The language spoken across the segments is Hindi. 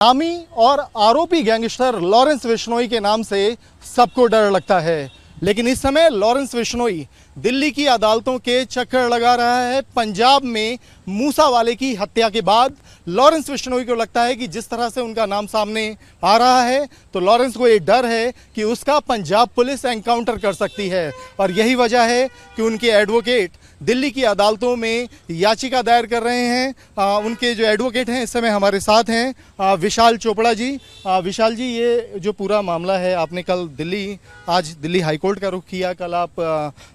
नामी और आरोपी गैंगस्टर लॉरेंस बिश्नोई के नाम से सबको डर लगता है, लेकिन इस समय लॉरेंस बिश्नोई दिल्ली की अदालतों के चक्कर लगा रहा है। पंजाब में मूसावाले की हत्या के बाद लॉरेंस बिश्नोई को लगता है कि जिस तरह से उनका नाम सामने आ रहा है तो लॉरेंस को ये डर है कि उसका पंजाब पुलिस एनकाउंटर कर सकती है, और यही वजह है कि उनके एडवोकेट दिल्ली की अदालतों में याचिका दायर कर रहे हैं। उनके जो एडवोकेट हैं इस समय हमारे साथ हैं विशाल चोपड़ा जी। विशाल जी, ये जो पूरा मामला है, आपने कल आज दिल्ली हाईकोर्ट का रुख किया, कल आप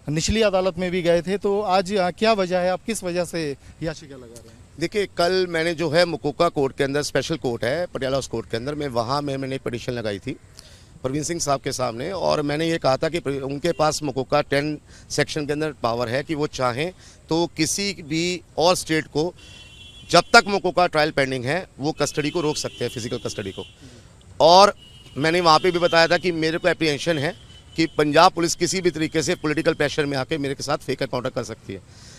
निचली अदालत में भी गए थे, तो आज क्या वजह है, आप किस वजह से याचिका लगा रहे हैं? देखिए, कल मैंने जो है मुकोका कोर्ट के अंदर, स्पेशल कोर्ट है पटियाला हाउस कोर्ट के अंदर, मैंने पिटीशन लगाई थी परवीन सिंह साहब के सामने, और मैंने ये कहा था कि उनके पास मुकोका 10 सेक्शन के अंदर पावर है कि वो चाहें तो किसी भी और स्टेट को, जब तक मुकोका ट्रायल पेंडिंग है, वो कस्टडी को रोक सकते हैं, फिजिकल कस्टडी को। और मैंने वहाँ पे भी बताया था कि मेरे को एप्रीहेंशन है कि पंजाब पुलिस किसी भी तरीके से पॉलिटिकल प्रेशर में आके मेरे के साथ फेक एनकाउंटर कर सकती है।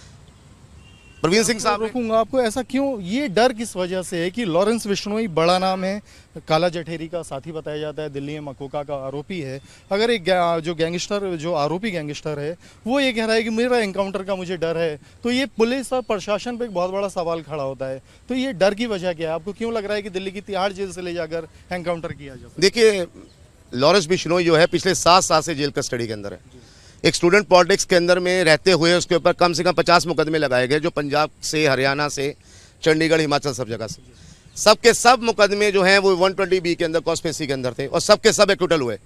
परवीन सिंह साहब, रोकूंगा आपको, ऐसा क्यों, ये डर किस वजह से है कि लॉरेंस बिश्नोई बड़ा नाम है, काला जठेरी का साथी बताया जाता है, दिल्ली में मकोका का आरोपी है। अगर एक जो आरोपी गैंगस्टर है वो ये कह रहा है कि मेरा एनकाउंटर का मुझे डर है, तो ये पुलिस और प्रशासन पे एक बहुत बड़ा सवाल खड़ा होता है। तो ये डर की वजह क्या है? आपको क्यों लग रहा है कि दिल्ली की तिहाड़ जेल से ले जाकर एनकाउंटर किया जाए? देखिए, लॉरेंस बिश्नोई जो है पिछले 7 साल से जेल कस्टडी के अंदर है। एक स्टूडेंट पॉलिटिक्स के अंदर में रहते हुए उसके ऊपर कम से कम 50 मुकदमे लगाए गए, जो पंजाब से, हरियाणा से, चंडीगढ़, हिमाचल, सब जगह से। सब के सब मुकदमे जो हैं वो 120B के अंदर, कॉन्स्पिरेसी के अंदर थे, और सब के सब एक्विटल हुए।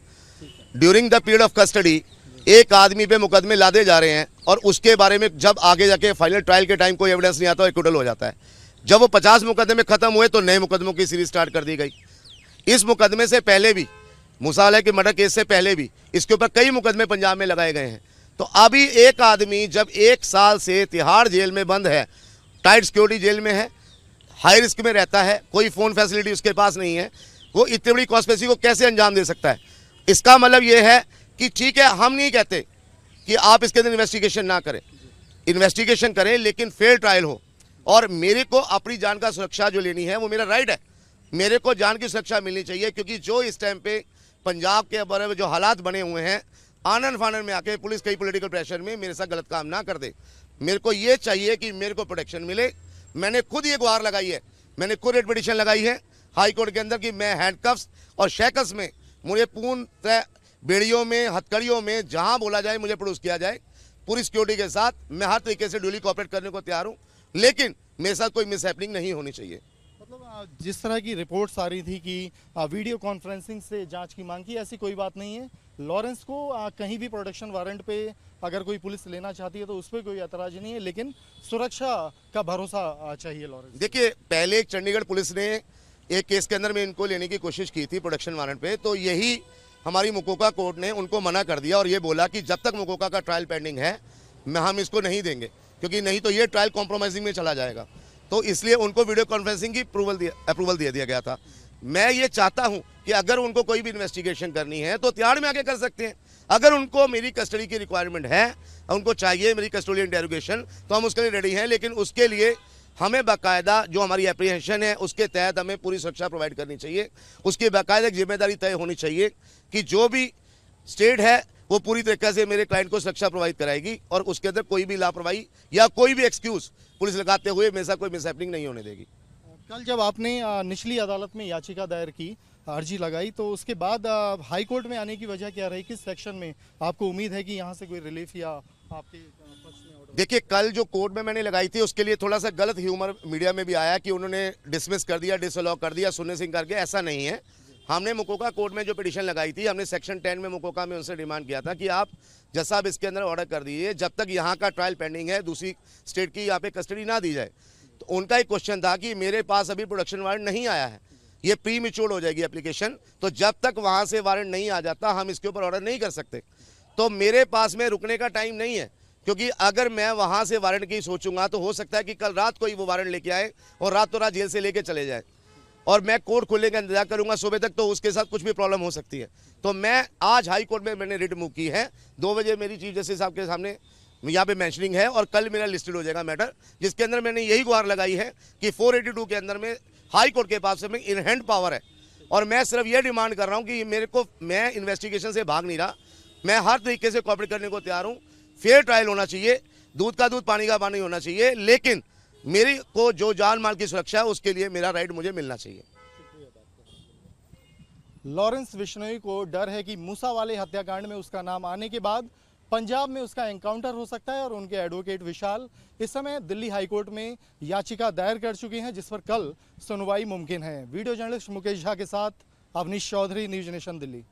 During the period of custody एक आदमी पे मुकदमे लादे जा रहे हैं, और उसके बारे में जब आगे जाके फाइनल ट्रायल के टाइम कोई एविडेंस नहीं आता, एक्विटल हो जाता है। जब वो 50 मुकदमे खत्म हुए तो नए मुकदमों की सीरीज स्टार्ट कर दी गई। इस मुकदमे से पहले भी, मूसावाला के मर्डर केस से पहले भी, इसके ऊपर कई मुकदमे पंजाब में लगाए गए हैं। तो अभी एक आदमी जब 1 साल से तिहाड़ जेल में बंद है, टाइट सिक्योरिटी जेल में है, हाई रिस्क में रहता है, कोई फ़ोन फैसिलिटी उसके पास नहीं है, वो इतनी बड़ी कॉन्स्पिरेसी को कैसे अंजाम दे सकता है? इसका मतलब ये है कि ठीक है, हम नहीं कहते कि आप इसके अंदर इन्वेस्टिगेशन ना करें, इन्वेस्टिगेशन करें, लेकिन फेयर ट्रायल हो। और मेरे को अपनी जान का सुरक्षा जो लेनी है वो मेरा राइट है, मेरे को जान की सुरक्षा मिलनी चाहिए, क्योंकि जो इस टाइम पे पंजाब के बारे में जो हालात बने हुए हैं, आनंद फानन में आके पुलिस कई पॉलिटिकल प्रेशर में मेरे साथ गलत काम ना कर दे। मेरे को ये चाहिए कि मेरे को प्रोटेक्शन मिले। मैंने खुद ये गुहार लगाई है, मैंने खुद रेड पिटीशन लगाई है हाई कोर्ट के अंदर कि मैं हैंडकफ्स और शैकल्स में, मुझे पूर्ण बेड़ियों में, हथकड़ियों में, जहां बोला जाए मुझे प्रोड्यूस किया जाए, पूरी सिक्योरिटी के साथ। मैं हर तरीके से ड्यूली कोऑपरेट करने को तैयार हूं, लेकिन मेरे साथ कोई मिसहैपनिंग नहीं होनी चाहिए। मतलब जिस तरह की रिपोर्ट्स आ रही थी कि वीडियो कॉन्फ्रेंसिंग से जांच की मांग की, ऐसी कोई बात नहीं है। लॉरेंस को कहीं भी प्रोटेक्शन वारंट पे अगर कोई पुलिस लेना चाहती है तो उस पर कोई एतराज नहीं है, लेकिन सुरक्षा का भरोसा चाहिए लॉरेंस। देखिए, पहले एक चंडीगढ़ पुलिस ने एक केस के अंदर में इनको लेने की कोशिश की थी प्रोटेक्शन वारंट पे, तो यही हमारी मुकोका कोर्ट ने उनको मना कर दिया और ये बोला कि जब तक मुकोका का ट्रायल पेंडिंग है हम इसको नहीं देंगे, क्योंकि नहीं तो ये ट्रायल कॉम्प्रोमाइजिंग में चला जाएगा। तो इसलिए उनको वीडियो कॉन्फ्रेंसिंग की अप्रूवल दे दिया गया था। मैं ये चाहता हूं कि अगर उनको कोई भी इन्वेस्टिगेशन करनी है तो तिहाड़ में आके कर सकते हैं। अगर उनको मेरी कस्टडी की रिक्वायरमेंट है, उनको चाहिए मेरी कस्टोडियल इंटेरोगेशन, तो हम उसके लिए रेडी हैं, लेकिन उसके लिए हमें बाकायदा जो हमारी एप्रीहेंशन है उसके तहत हमें पूरी सुरक्षा प्रोवाइड करनी चाहिए। उसकी बाकायदा एक जिम्मेदारी तय होनी चाहिए कि जो भी स्टेट है वो पूरी तरीके से मेरे क्लाइंट को सुरक्षा प्रोवाइड कराएगी, और उसके अंदर कोई भी लापरवाही या कोई भी एक्सक्यूज पुलिस लगाते हुए मेरे साथ कोई मिसहैपनिंग नहीं होने देगी। कल जब आपने निचली अदालत में याचिका दायर की, अर्जी लगाई, तो उसके बाद हाई कोर्ट में आने की वजह क्या रही? किस सेक्शन में आपको उम्मीद है कि यहाँ से कोई रिलीफ या आपके पक्ष में ऑर्डर? देखिए, कल जो कोर्ट में मैंने लगाई थी उसके लिए थोड़ा सा गलत ह्यूमर मीडिया में भी आया कि उन्होंने डिसमिस कर दिया, डिसअलाउ कर दिया, सुनने से इनकार किया। ऐसा नहीं है। हमने मुकोका कोर्ट में जो पिटीशन लगाई थी, हमने सेक्शन 10 में मुकोका में उनसे डिमांड किया था कि आप जज साहब इसके अंदर ऑर्डर कर दीजिए, जब तक यहाँ का ट्रायल पेंडिंग है, दूसरी स्टेट की यहाँ पे कस्टडी ना दी जाए। तो उनका एक क्वेश्चन था कि मेरे पास अभी प्रोडक्शन वारंट नहीं आया है, ये प्री मैच्योर्ड हो जाएगी एप्लीकेशन, तो जब तक वहाँ से वारंट नहीं आ जाता हम इसके ऊपर ऑर्डर नहीं कर सकते। तो मेरे पास में रुकने का टाइम नहीं है, क्योंकि अगर मैं वहाँ से वारंट की सोचूंगा तो हो सकता है कि कल रात को ही वो वारंट लेके आए और रातों रात जेल से लेके चले जाए, और मैं कोर्ट खुलने का इंतजार करूंगा सुबह तक, तो उसके साथ कुछ भी प्रॉब्लम हो सकती है। तो मैं आज हाई कोर्ट में मैंने रिट मूव की है, 2 बजे मेरी चीफ जस्टिस साहब के सामने यहाँ पे मेंशनिंग है, और कल मेरा लिस्टेड हो जाएगा मैटर, जिसके अंदर मैंने यही गुहार लगाई है कि 482 के अंदर में हाई कोर्ट के पास में इन हैंड पावर है। और मैं सिर्फ ये डिमांड कर रहा हूँ कि मैं इन्वेस्टिगेशन से भाग नहीं रहा, मैं हर तरीके से कोऑपरेट करने को तैयार हूँ। फेयर ट्रायल होना चाहिए, दूध का दूध पानी का पानी होना चाहिए, लेकिन मेरी को जो जान माल की सुरक्षा है उसके लिए मेरा राइट मुझे मिलना चाहिए। लॉरेंस बिश्नोई को डर है कि मूसावाले हत्याकांड में उसका नाम आने के बाद पंजाब में उसका एनकाउंटर हो सकता है और उनके एडवोकेट विशाल इस समय दिल्ली हाईकोर्ट में याचिका दायर कर चुके हैं, जिस पर कल सुनवाई मुमकिन है। वीडियो जर्नलिस्ट मुकेश झा के साथ अवनीश चौधरी, न्यूज नेशन दिल्ली।